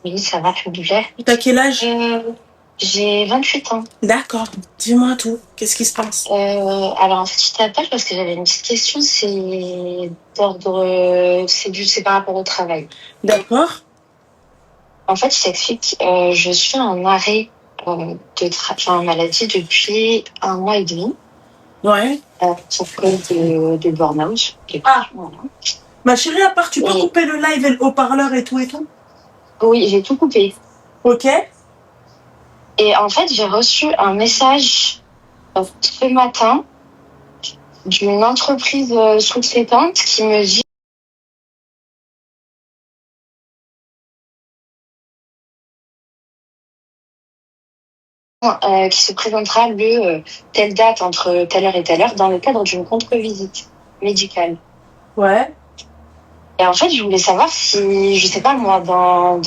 Oui, ça va, tu me plais. T'as quel âge? J'ai 28 ans. D'accord. Dis-moi tout. Qu'est-ce qui se passe? Alors, en fait, je t'appelle parce que j'avais une petite question. C'est par rapport au travail. D'accord. En fait, je t'explique. Je suis en arrêt maladie depuis 1 mois et demi. Ouais. Pour cause de burn-out. Ah. Voilà. Ma chérie, à part, tu peux couper le live et le haut-parleur et tout et tout? Oui, j'ai tout coupé. Ok. Et en fait, j'ai reçu un message ce matin d'une entreprise sous-traitante qui me dit qui se présentera telle date entre telle heure et telle heure dans le cadre d'une contre-visite médicale. Ouais. Et en fait, je voulais savoir si, je sais pas moi, pendant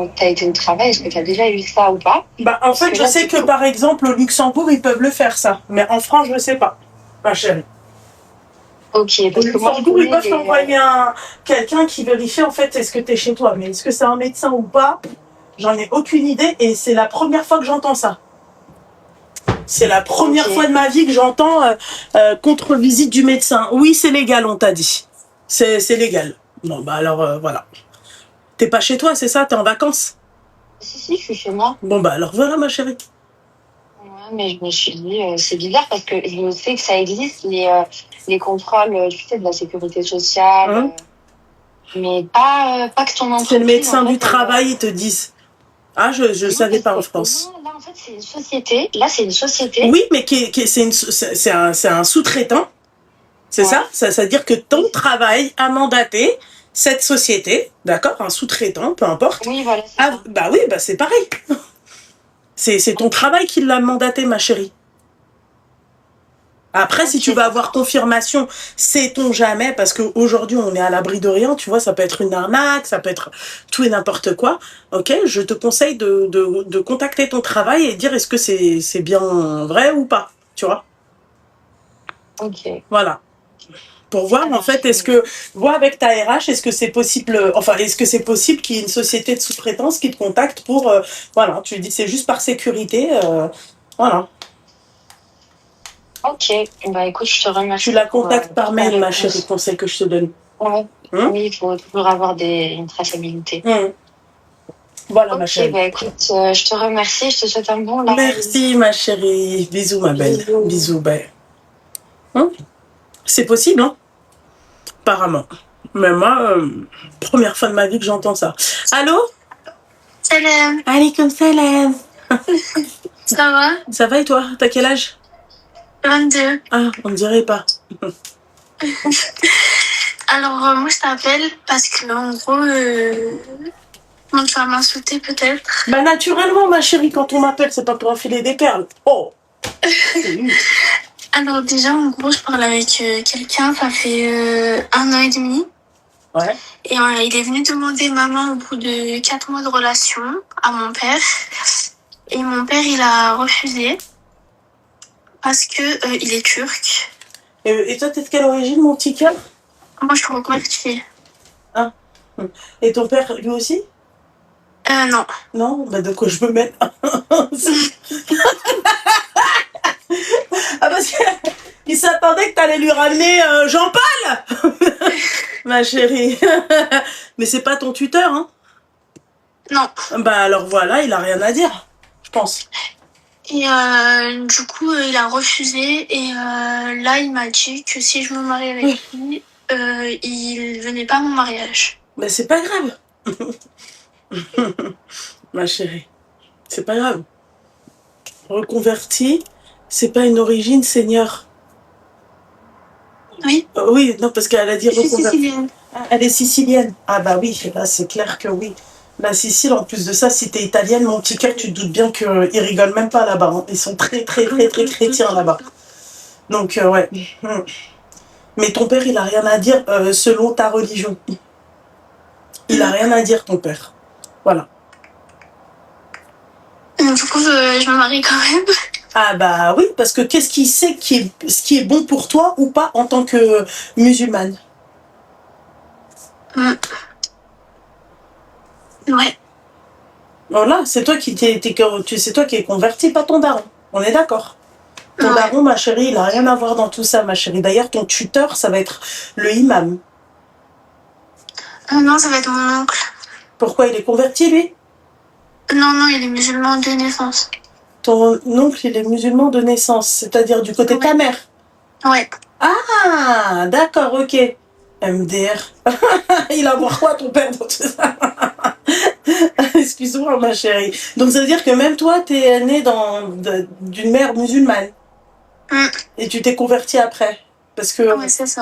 que tu as été au travail, est-ce que tu as déjà eu ça ou pas? Bah, en fait, je sais que par exemple, au Luxembourg, ils peuvent le faire, ça. Mais en France, je sais pas, ma chérie. Ok, parce que moi, ils peuvent t'envoyer quelqu'un qui vérifie en fait est-ce que tu es chez toi. Mais est-ce que c'est un médecin ou pas? J'en ai aucune idée et c'est la première fois que j'entends ça. C'est la première fois de ma vie que j'entends contre-visite du médecin. Oui, c'est légal, on t'a dit. C'est légal. Bon, bah alors, voilà. T'es pas chez toi, c'est ça? T'es en vacances? Si, je suis chez moi. Bon, bah alors voilà, ma chérie. Ouais, mais je me suis dit, c'est bizarre parce que je sais que ça existe, les contrôles, tu sais, de la sécurité sociale, mais pas que ton entreprise. C'est le médecin du travail, ils te disent. Ah, je savais pas en France. Non, là, en fait, c'est une société. Là, c'est une société. Oui, mais c'est un sous-traitant. C'est ça? Ça veut dire que ton travail a mandaté cette société, d'accord? Un sous-traitant, peu importe. Oui, voilà. Bah oui, bah c'est pareil. C'est ton travail qui l'a mandaté, ma chérie. Après, si tu vas avoir confirmation, sait-on jamais, parce qu'aujourd'hui, on est à l'abri de rien, tu vois, ça peut être une arnaque, ça peut être tout et n'importe quoi. Ok, je te conseille de contacter ton travail et dire est-ce que c'est bien vrai ou pas, tu vois. Ok. Voilà. Pour voir, en fait, vois avec ta RH, est-ce que c'est possible, est-ce que c'est possible qu'il y ait une société de sous-traitance qui te contacte pour, voilà, tu lui dis c'est juste par sécurité, voilà. Ok, bah écoute, je te remercie. Tu la contactes par mail, ma chérie, conseil que je te donne. Ouais. Oui, il faut toujours avoir une traçabilité. Voilà, ma chérie. Bah écoute, je te remercie, je te souhaite un bon live. Merci, ma chérie. Bisous, ma belle. Bisous, belle. C'est possible, hein? Apparemment. Mais moi, première fois de ma vie que j'entends ça. Allô? Salam. Alaikum salam. Ça va? Ça va et toi? T'as quel âge? 22. Ah, on ne dirait pas. Alors, moi, je t'appelle parce que, en gros, tu vas m'insulter peut-être. Bah, naturellement, ma chérie, quand on m'appelle, c'est pas pour enfiler des perles. Oh! Alors, déjà, en gros, je parle avec quelqu'un, ça fait 1 an et demi. Ouais. Et il est venu demander maman au bout de 4 mois de relation à mon père. Et mon père, il a refusé parce que il est turc. Et toi, t'es de quelle origine, mon petit cœur? Moi, je suis reconvertie. Ah. Et ton père, lui aussi? Non. Non? Bah, de quoi je me mets? Ah, parce qu'il s'attendait que t'allais lui ramener Jean-Paul. Ma chérie. Mais c'est pas ton tuteur, hein? Non. Bah alors voilà, il a rien à dire, je pense. Et du coup, il a refusé. Et là, il m'a dit que si je me marie avec lui, il venait pas à mon mariage. Mais c'est pas grave. Ma chérie, c'est pas grave. Reconverti, c'est pas une origine, Seigneur. Oui. Oui, non, parce qu'elle a dit reconverti. Sicilienne. Elle est sicilienne. Ah bah oui, là c'est clair que oui. La Sicile, en plus de ça, si t'es italienne, mon petit cœur, tu te doutes bien qu'ils rigolent même pas là-bas. Hein. Ils sont très chrétiens là-bas. Donc, ouais. Mais ton père, il a rien à dire selon ta religion. Il a rien à dire, ton père. Voilà. Du coup, je me marie quand même. Ah bah oui, parce que qu'est-ce qu'il sait ce qui est bon pour toi ou pas en tant que musulmane? Ouais. Voilà, c'est toi c'est toi qui es converti, pas ton daron. On est d'accord. Ton daron, ma chérie, il a rien à voir dans tout ça, ma chérie. D'ailleurs, ton tuteur, ça va être le imam. Non, ça va être mon oncle. Pourquoi il est converti, lui? Non, il est musulman de naissance. Ton oncle, il est musulman de naissance, c'est-à-dire du côté de ta mère? Ouais. Ah, d'accord, ok. MDR. Il a voir quoi, ton père, dans tout ça? Excuse-moi, ma chérie. Donc, ça veut dire que même toi, t'es né d'une mère musulmane. Et tu t'es converti après. Parce que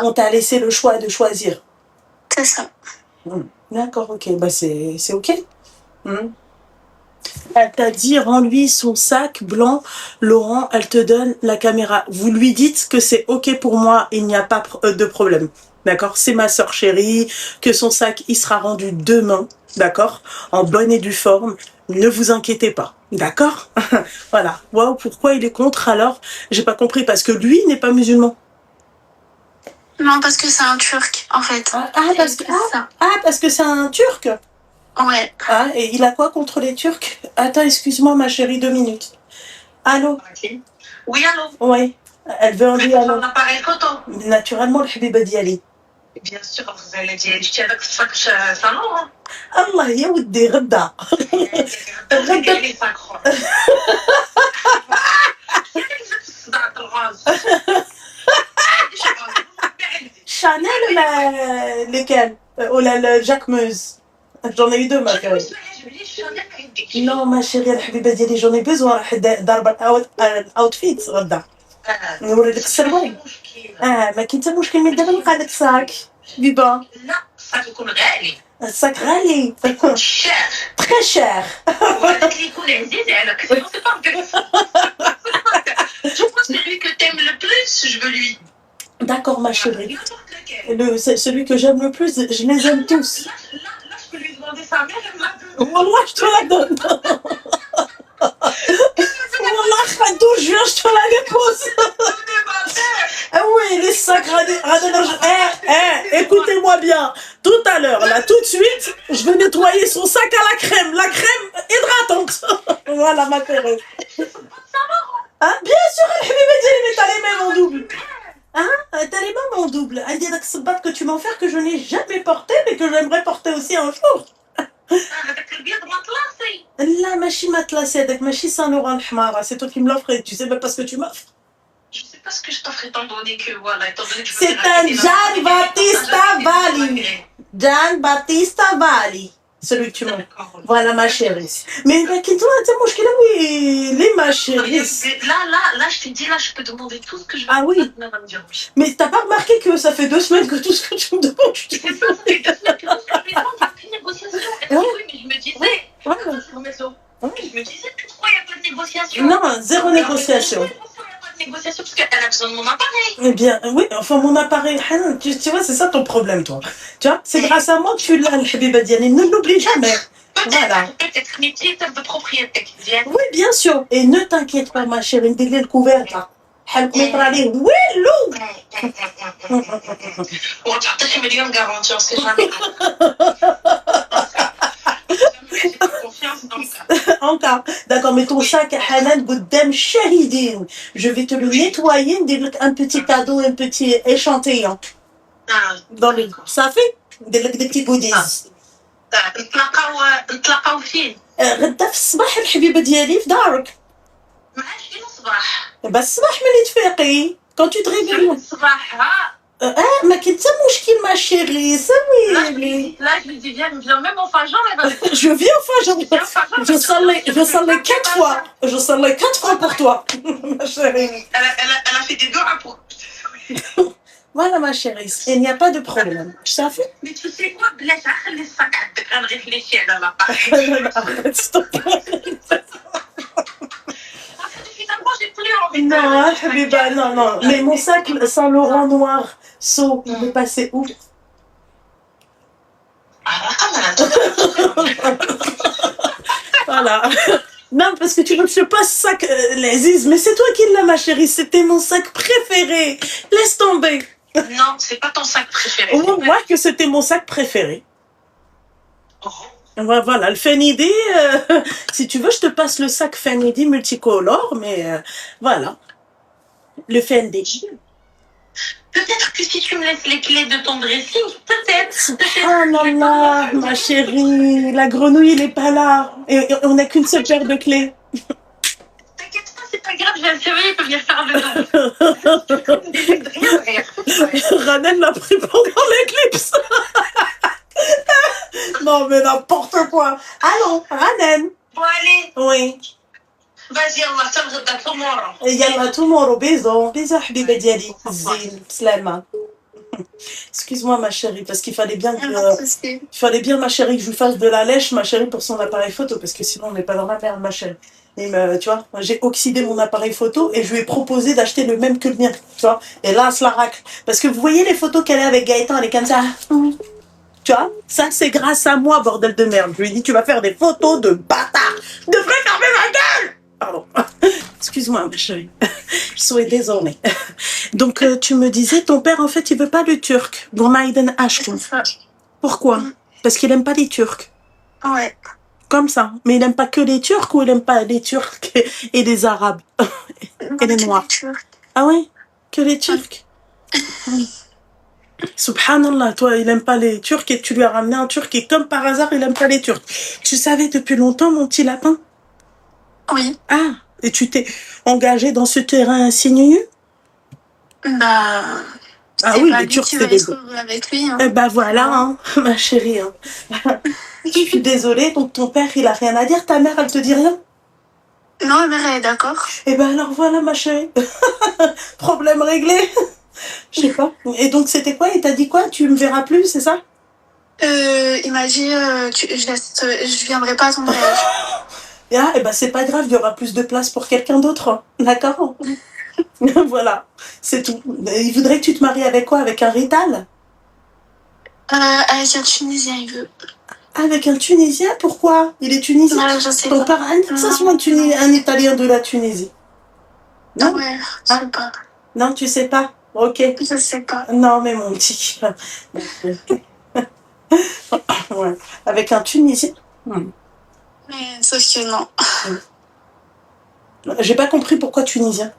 on t'a laissé le choix de choisir. C'est ça. D'accord, ok. Bah, c'est ok. Elle t'a dit, rends-lui son sac blanc. Laurent, elle te donne la caméra. Vous lui dites que c'est ok pour moi, il n'y a pas de problème. D'accord? C'est ma sœur chérie, que son sac, il sera rendu demain. D'accord? En bonne et due forme. Ne vous inquiétez pas. D'accord? Voilà. Waouh, pourquoi il est contre alors? J'ai pas compris, parce que lui n'est pas musulman. Non, parce que c'est un Turc, en fait. Parce que c'est un Turc? Ouais. Ah, et il a quoi contre les Turcs? Attends, excuse-moi, ma chérie, 2 minutes. Allô? Oui, allô? Oui. Elle veut un dialogue. Un appareil photo. Naturellement, le habiba diali. Bien sûr, vous allez dire, je tiens avec ce salon, hein. Allah, ya ودي غدا. غدا لي ساكرو. Chanel ou lesquels? Ou la Jacquemus? J'en ai eu 2, ma chérie. Non, ma chérie, الحبيبة ديالي, j'en ai besoin. راح ضرب الاوتفيت غدا. نوري لك السروال. ما كاين حتى مشكل, من دابا نلقى لك صاك. حبيبة. لا, الصاك يكون غالي. الصاك غالي. يكون cher. Très cher. وهذاك اللي يكون عزيز عليك. C'est pas intéressant. Je vois celui que t'aimes le plus, je veux lui. D'accord, ma chérie. Celui que j'aime le plus, je les aime tous. Là, je peux lui demander sa mère, elle me la donne. Wallah, je te la donne. Wallah, Khadou, je te la dépose. Ah oui, les sacs écoutez-moi bien. Tout à l'heure, là, tout de suite, je vais nettoyer son sac à la crème. La crème hydratante. Voilà, ma chérie. Hein? Bien sûr, mais t'as les mêmes en double. Hein? T'as les mêmes en double. Elle dit que tu m'enfermes que je n'ai jamais porté, mais que j'aimerais porter aussi un jour. لا ماشي مطلسي هذاك, ماشي سان لوران الحمارة, c'est toi qui me l'offres et tu sais même pas ce que tu m'offres. Je sais pas ce que je t'offre étant donné que je veux. C'est un Gian Battista Valli. Gian Battista Valli. Celui que tu m'offres. Voilà, ma chérie. Mais toi, t'as مشكلة, oui, les ma chérie. Là, je t'ai dit, là, je peux demander tout ce que je veux. Ah oui. Mais t'as pas remarqué que ça fait 2 semaines que tout ce que tu me demandes, je te C'est ça, ça fait 2 semaines que tout ce que je me demande, il y a une négociation. Oui, mais je me disais, je me disais, pourquoi il n'y a pas de négociation? Non, zéro négociation. Négociation parce qu'elle a besoin de mon appareil. Eh bien, oui, enfin, mon appareil, tu vois, c'est ça ton problème, toi. Tu vois, c'est grâce à moi que tu l'as, le Habiba Diani. Ne l'oublie jamais. Voilà. Peut-être une titre de propriété. Oui, bien sûr. Et ne t'inquiète pas, ma chérie, dès le couvert. Oui, Lou. On va partager millions de garanties, on sait jamais. Encore. D'accord, mais ton sac à Hanan Goudem Shahidin. Je vais te le nettoyer, un petit cadeau, un petit échantillon. Dans le... Ça fait des petits goodies. نتلاقاو فين؟ غدا في الصباح الحبيبة ديالي في دارك. معاش فين الصباح؟ بس الصباح ملي تفيقي. Quand tu te réveilles. الصباح ها. ما كاين حتى مشكل ما شيري, سوي. Là, je lui dis, viens même au Fajan. Je viens au Fajan. Je صلي 4 fois. Je صلي 4 fois pour toi, ma chérie. Elle a fait des doigts pour... Voilà, ma chérie, il n'y a pas de problème. Ça fait. Mais tu sais quoi, بلاش خلي الصاك عندك, انا réfléchis على l'appareil. Arrête, stop. Finalement, j'ai plus envie de... Non, Habiba, non. Mais mon sac Saint Laurent noir, il est passé où? Voilà. Non, parce que tu veux que je passe sac, Ziz, mais c'est toi qui l'as, ma chérie. C'était mon sac préféré. Laisse tomber. Non, c'est pas ton sac préféré. On voit que c'était mon sac préféré. Voilà, le Fenidi, si tu veux, je te passe le sac Fenidi multicolore, mais voilà, le Fendi. Peut-être que si tu me laisses les clés de ton dressing, peut-être. Oh là là, ma chérie, la grenouille, il est pas là. Et on n'a qu'une seule paire de clés. T'inquiète pas, c'est pas grave, j'ai un surveillant qui peut venir faire le dos. Ranen l'a pris pendant l'éclipse. Non, mais n'importe quoi. Allons, Ranen. Bon, allez, Oui. vas-y, on va se regarder tomorrow. يلا tomorrow, bisous. Bisous, حبيبة ديالي. زين, سلامة. Excuse-moi, ma chérie, parce qu'il fallait bien ma chérie, que je lui fasse de la lèche, ma chérie, pour son appareil photo, parce que sinon, on n'est pas dans la merde, ma chérie. Et tu vois, j'ai oxydé mon appareil photo et je lui ai proposé d'acheter le même que le mien, tu vois. Et là, c'est la racle. Parce que vous voyez les photos qu'elle a avec Gaëtan, elle est comme ça. Tu vois, ça, c'est grâce à moi, bordel de merde. Je lui ai dit, tu vas faire des photos de bâtard. Je devrais fermer ma gueule. Pardon. Excuse-moi, ma chérie. Je suis désolée. Donc, tu me disais, ton père, en fait, il veut pas le turc. Gonaïden Ashton. Pourquoi? Parce qu'il aime pas les Turcs. Ouais. Comme ça. Mais il aime pas que les Turcs ou il aime pas les Turcs et les Arabes et les Noirs? Ah oui? Que les Turcs? Subhanallah, toi, il aime pas les Turcs et tu lui as ramené un Turc et comme par hasard, il aime pas les Turcs. Tu savais depuis longtemps, mon petit lapin? Oui. Ah, et tu t'es engagé dans ce terrain insinueux? Bah... Ah oui, les Turcs, c'est des... avec lui, hein. Eh ben voilà, hein, ma chérie. Hein. Je suis désolée, donc ton père, il a rien à dire, ta mère, elle te dit rien? Non, ma mère, elle est d'accord. Eh ben alors voilà, ma chérie. Problème réglé. Je sais pas. Et donc, c'était quoi? Il t'a dit quoi? Tu me verras plus, c'est ça? Il m'a dit, je viendrai pas à ton mariage. Ah, eh ben c'est pas grave, il y aura plus de place pour quelqu'un d'autre. D'accord? Voilà, c'est tout. Il voudrait que tu te maries avec quoi? Avec un rital? Avec un Tunisien, il veut. Avec un Tunisien? Pourquoi? Il est tunisien? Ouais, je sais Ton pas. père, ça soit un Italien de la Tunisie. Non? Ouais, je sais pas. Non, tu sais pas? Ok. Je sais pas. Non, mais mon petit. Ouais. Avec un Tunisien? Mais sauf que non. J'ai pas compris pourquoi Tunisien.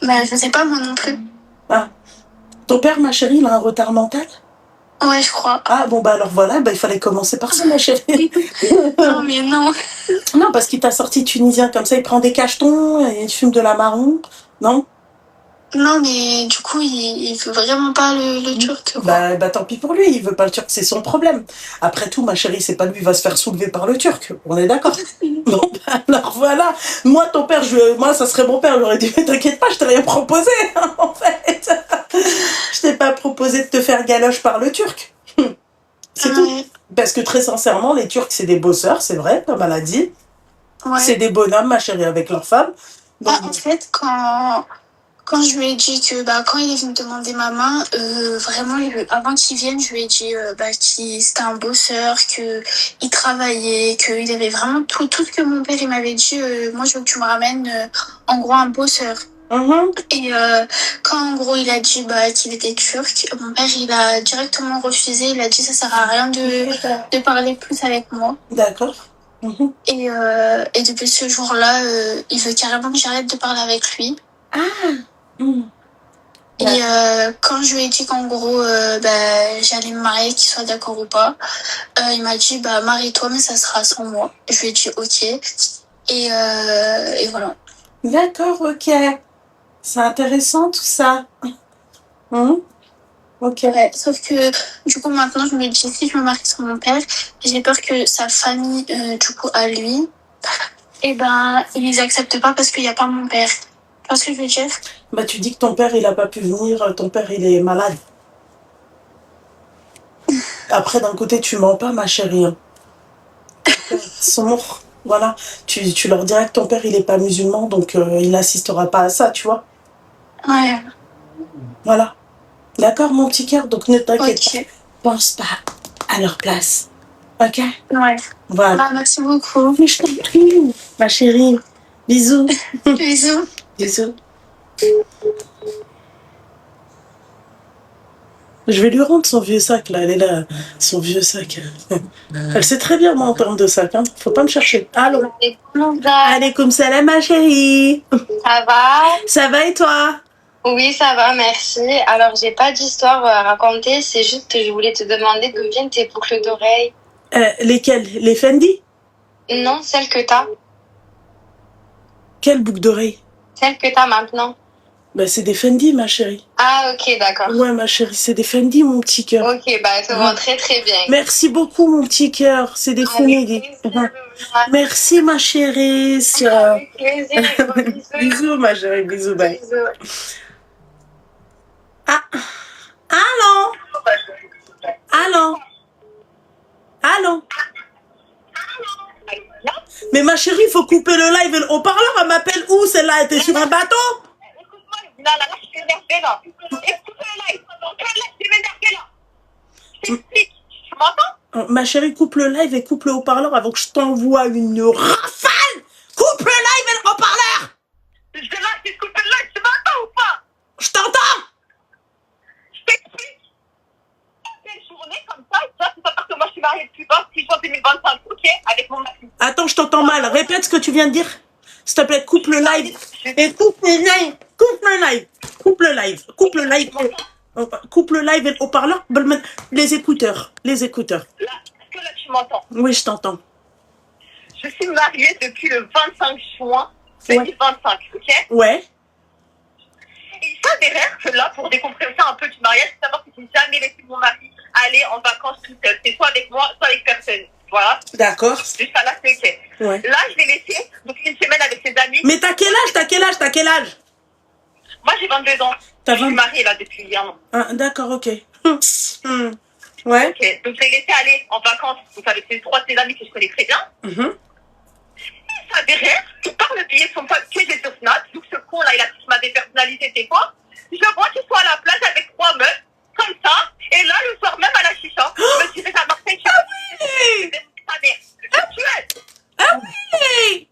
Bah, je sais pas, moi non plus. Ah. Ton père, ma chérie, il a un retard mental? Ouais, je crois. Ah, bon, bah alors voilà, bah, il fallait commencer par ça, ma chérie. Non, mais non. Non, parce qu'il t'a sorti tunisien, comme ça, il prend des cachetons, et il fume de la marron. Non? Non, mais du coup, il veut vraiment pas le turc, quoi. Bah, tant pis pour lui, il veut pas le turc, c'est son problème. Après tout, ma chérie, c'est pas lui qui va se faire soulever par le turc. On est d'accord? Bon, bah, alors voilà. Moi, ton père, moi, ça serait mon père, j'aurais dit, mais t'inquiète pas, je t'ai rien proposé, hein, en fait. Je t'ai pas proposé de te faire galoche par le turc. C'est tout. Parce que très sincèrement, les Turcs, c'est des bosseurs, c'est vrai, comme elle a dit. Ouais. C'est des bonhommes, ma chérie, avec leurs femmes. Donc... en fait, quand je lui ai dit que quand il est venu me demander ma main, vraiment, avant qu'il vienne, je lui ai dit qu'il c'était un bosseur, qu'il travaillait, qu'il avait vraiment tout ce que mon père il m'avait dit. Moi, je veux que tu me ramènes, en gros, un bosseur. Et quand en gros il a dit qu'il était turc, mon père il a directement refusé. Il a dit ça sert à rien de parler plus avec moi. D'accord. Et depuis ce jour-là, il veut carrément que j'arrête de parler avec lui. Et quand je lui ai dit qu'en gros j'allais me marier, qu'il soit d'accord ou pas, il m'a dit marie-toi mais ça sera sans moi. Je lui ai dit ok. Et voilà. D'accord, ok. C'est intéressant tout ça. Ok. Ouais, sauf que du coup maintenant je me dis si je me marie sans mon père, j'ai peur que sa famille du coup à lui, ils acceptent pas parce qu'il y a pas mon père. Tu vois ce que je veux dire? Bah tu dis que ton père il a pas pu venir, ton père il est malade. Après d'un côté tu mens pas ma chérie. Ils sont morts. Voilà. Tu leur dirais que ton père il est pas musulman donc il n'assistera pas à ça, tu vois. Ouais. Voilà. D'accord, mon petit cœur, donc ne t'inquiète pas. Pense pas à leur place. Ok? Ouais. Voilà. Merci beaucoup. Mais je t'en prie, ma chérie. Bisous. Bisous. Bisous. Je vais lui rendre son vieux sac, là. Elle est là, son vieux sac. Elle sait très bien, moi, en termes de sac. Hein. Faut pas me chercher. Allô. Allez, comme ça, ma chérie. Ça va? Ça va et toi? Oui, ça va, merci. Alors, j'ai pas d'histoire à raconter. C'est juste que je voulais te demander d'où viennent tes boucles d'oreilles. Lesquelles? Les Fendi? Non, celles que t'as. Quelle boucle d'oreille? Celles que t'as maintenant. Bah, c'est des Fendi, ma chérie. Ah, ok, d'accord. Ouais, ma chérie, c'est des Fendi, mon petit cœur. Ok, bah, ça va très très bien. Merci beaucoup, mon petit cœur. C'est des Fendi. Merci, ma chérie. Avec plaisir. Bisous. Bisous, ma chérie. Bisous, bye. Bisous. Ah. Allô? Allô? Allô? Mais ma chérie, il faut couper le live et le haut-parleur. Elle m'appelle où, celle-là? Elle était sur un bateau? Écoute-moi, là, je suis énervée, là. Écoute le live. Je suis énervée, là. Je t'explique. Tu m'entends? Ma chérie, coupe le live et coupe le haut-parleur avant que je t'envoie une rafale. Coupe le live et le haut-parleur. Je coupe le live. Tu m'entends ou pas? Je t'entends. Je t'explique. Quelle journée comme ça, c'est pas parce que moi je suis mariée depuis 26 juin 2025, ok? Avec mon mari. Attends, je t'entends mal. Répète ce que tu viens de dire. S'il te plaît, coupe le live. Et coupe le live. Coupe le live. Coupe le live. Coupe le live. Coupe le live et le haut-parleur. Les écouteurs. Les écouteurs. Là, est-ce que là tu m'entends? Oui, je t'entends. Je suis mariée depuis le 25 juin 2025, ok? Ouais. Et il s'avérait que là, pour décompresser un peu du mariage, c'est savoir que je n'ai jamais laissé mon mari aller en vacances tout seul. C'est soit avec moi, soit avec personne. Voilà. D'accord. Jusqu'à là, c'est ok. Ouais. Là, je l'ai laissé, donc une semaine avec ses amis. Mais t'as quel âge? T'as quel âge? T'as quel âge? Moi, j'ai 22 ans. T'as Je suis 20... mariée là depuis un an. Ah, d'accord, ok. Ouais. Ok, donc je l'ai laissé aller en vacances donc avec trois de ses amis que je connais très bien. Il s'avérait que par le biais de son pote que j'ai sur Snap, donc ce con là, il a tous ma dépersonnalité, c'est quoi? Je vois qu'il soit à la plage avec 3 meufs, comme ça, et là, le soir même à la chicha, je me suis fait à Marseille, Ah oui! ta mère. Tu es. Ah oui!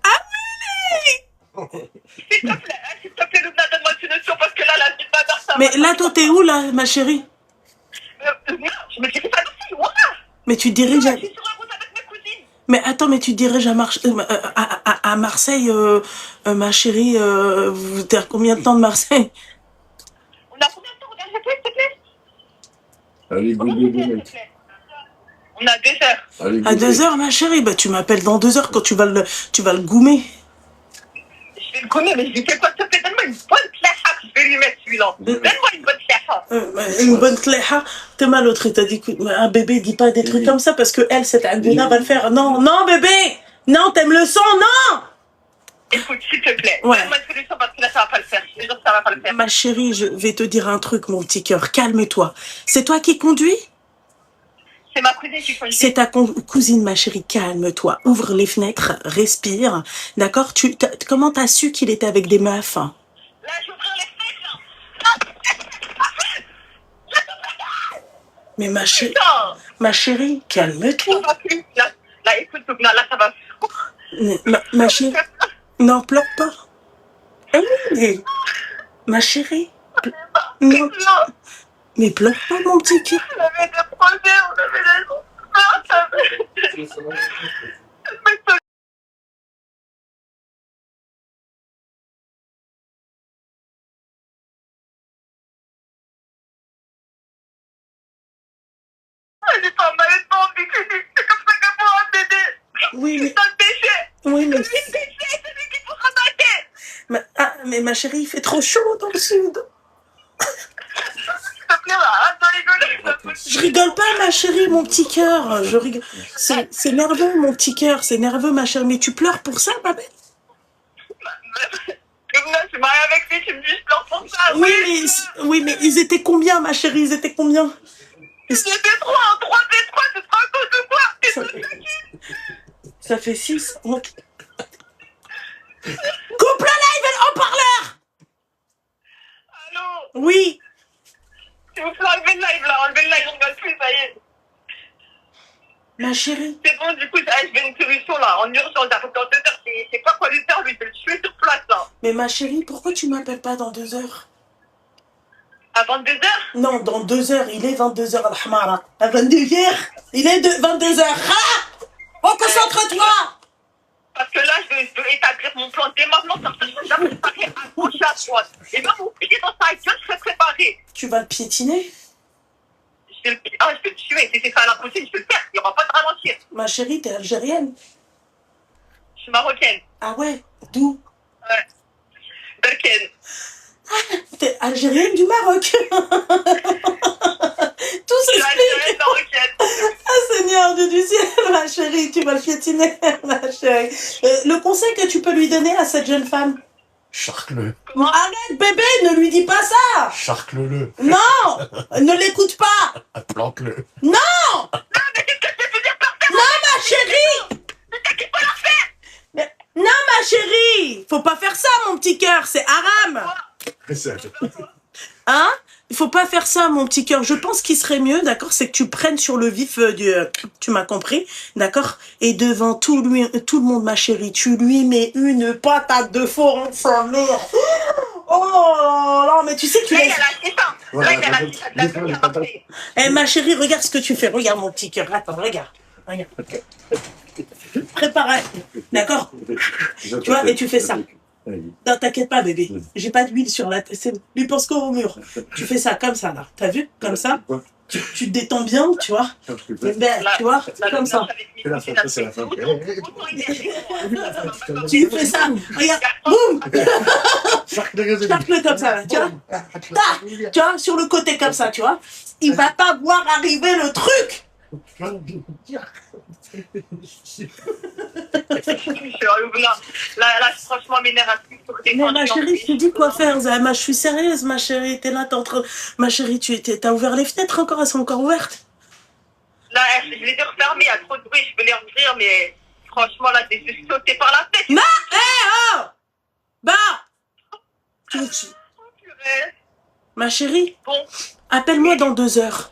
Ah oui! S'il te plaît, Loubna, donne-moi une notion parce que là, la vie de ma mère, ça Mais là, toi, t'es où, là, ma chérie? je me dirais pas d'ici, voilà. Mais tu diriges à... Je suis sur la route avec mes cousines. Mais attends, mais tu diriges à Marseille, ma chérie, t'es à combien de temps de Marseille? On a combien de temps? Regarde, s'il te plaît. Allez, go, go, go, mec. On a 2 heures. Allez, go, À go. 2 heures, ma chérie? Bah, tu m'appelles dans 2 heures quand tu vas le goumer. Je vais le connaître, mais je lui fais quoi? S'il te plaît, donne-moi une bonne claque, je vais lui mettre celui-là. Donne-moi une bonne claque. Une bonne cléha. T'es mal l'autre, t'as dit un bébé dit pas des trucs comme ça parce que elle, cette Angouna va le faire. Non, non, bébé! Non, t'aimes le son, non! Écoute, s'il te plaît, Ouais. donne-moi une solution parce que là, ça va pas le faire. Je te jure que ça va pas le faire. Ma chérie, je vais te dire un truc, mon petit cœur. Calme-toi. C'est toi qui conduis? C'est ma cousine qui conduit. C'est ta cousine, ma chérie. Calme-toi. Ouvre les fenêtres, respire. D'accord? Comment t'as su qu'il était avec des meufs? Là, j'ouvre les fenêtres, Mais ma chérie, là. calme-toi. Ça va plus. Là, écoute, là, ça va plus. Ma chérie, non, pleure pas. Oui, ma chérie. Non, mais pleure pas, mon petit cœur. On avait des projets, on avait des choses. Elle est pas mal, elle est pas envie que c'est comme ça que moi, bébé. Oui, mais... C'est un péché. Oui, mais... C'est un péché, c'est lui qui faut ramasser. Mais ma chérie, il fait trop chaud dans le sud. S'il te plaît, arrête de rigoler. Je rigole pas, ma chérie, mon petit cœur. Je rigole. C'est nerveux, mon petit cœur. C'est nerveux, ma chérie. Mais tu pleures pour ça, ma belle? Je suis mariée avec lui, tu me dis je pleure pour ça. Oui, mais ils étaient combien, ma chérie? Ils étaient combien? C'était 3, 3, c'est 3, c'est 3 à cause de quoi? Ça fait 6. Coupe le live et le haut-parleur! Allô? Oui. S'il vous plaît, enlevez le live là, enlevez le live, on rigole plus, ça y est. Ma chérie. C'est bon, du coup, je vais une solution là, en urgence, parce que dans 2 heures, c'est pas quoi lui faire, lui, de le tuer sur place là. Mais ma chérie, pourquoi tu m'appelles pas dans 2 heures? À 22h? Non, dans 2 heures. Il est 22h, Al-Hamara. À 22h. Il est 22h. Ah, oh, concentre-toi. Parce que là, je veux établir mon plan dès maintenant, comme ça, je vais me préparer à gauche et à droite. Et même mon pied dans sa gueule, je serai préparé. Tu vas le piétiner? Je vais le tuer. Si c'est ça à la prochaine, je vais le faire. Il n'y aura pas de ralentir. Ma chérie, t'es algérienne? Je suis marocaine. Ah ouais? D'où? Ouais. Berken. T'es algérienne du Maroc. Tout Je suis algérienne s'explique. marocaine. Ah, Seigneur Dieu du ciel, ma chérie, tu vas le piétiner, ma chérie. Le conseil que tu peux lui donner à cette jeune femme? Charcle-le. Arrête, bébé, ne lui dis pas ça. Charcle-le. Non, ne l'écoute pas. Plante-le. Non, Mais qu'est-ce que tu veux dire par terre? ma chérie. C'est qui peut la faire? Non, ma chérie, faut pas faire ça, mon petit cœur, c'est haram. Hein? Il faut pas faire ça, mon petit cœur. Je pense qu'il serait mieux, d'accord, c'est que tu prennes sur le vif du... tu m'as compris, d'accord? Et devant tout le monde, ma chérie, tu lui mets une patate de four en sa mère. Oh là, mais tu sais que tu Là, il laisses... a lâché ça. Là, il a lâché ça. La vie, il a marqué. Eh, ma chérie, regarde ce que tu fais. Regarde, mon petit cœur. Attends, regarde. Regarde. Prépare, d'accord? Tu vois, et tu fais ça. Non, t'inquiète pas, bébé. J'ai pas d'huile sur la tête. Lui pense qu'au mur. Tu fais ça comme ça, là. T'as vu? Comme ça. Tu te détends bien, tu vois. Ben, tu vois, comme ça. Tu fais ça. Regarde. Boum. Charcle comme ça, là. Tu vois? Tac. Tu vois, sur le côté comme ça, tu vois. Il va pas voir arriver le truc. Là, franchement, m'énerve un peu. Mais ma chérie, je te dis quoi faire, Zahma. Je suis sérieuse, ma chérie. T'es là, t'es en train... Ma chérie, t'as ouvert les fenêtres encore? Elles sont encore ouvertes? Là, je les ai refermées, il y a trop de bruit, je peux les rouvrir, mais franchement, là, t'es juste sauté par la tête. Non, oh bah Ma chérie, Bon, appelle-moi dans 2 heures.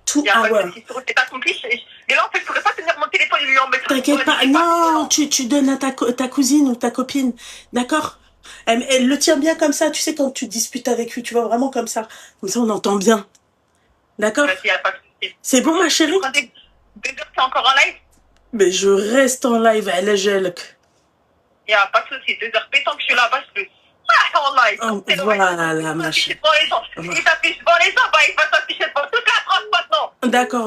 Tout il y a hour. pas de souci, c'est accompli. Et là, en fait, je pourrais pas tenir mon téléphone et lui en mettre. T'inquiète pas. Non, tu donnes à ta cousine ou ta copine. D'accord? Elle le tient bien comme ça. Tu sais, quand tu disputes avec lui, tu vois, vraiment comme ça. Comme ça, on entend bien. D'accord? Il y a pas de souci. C'est bon, ma chérie? 2 heures, t'es encore en live? Mais je reste en live à la gel. Il n'y a pas de souci. 2 heures, tant que je suis là-bas, je peux. Ah, en live. Oh, voilà, ma chérie. Il s'affiche devant les gens, il va s'afficher devant toute la France maintenant. D'accord.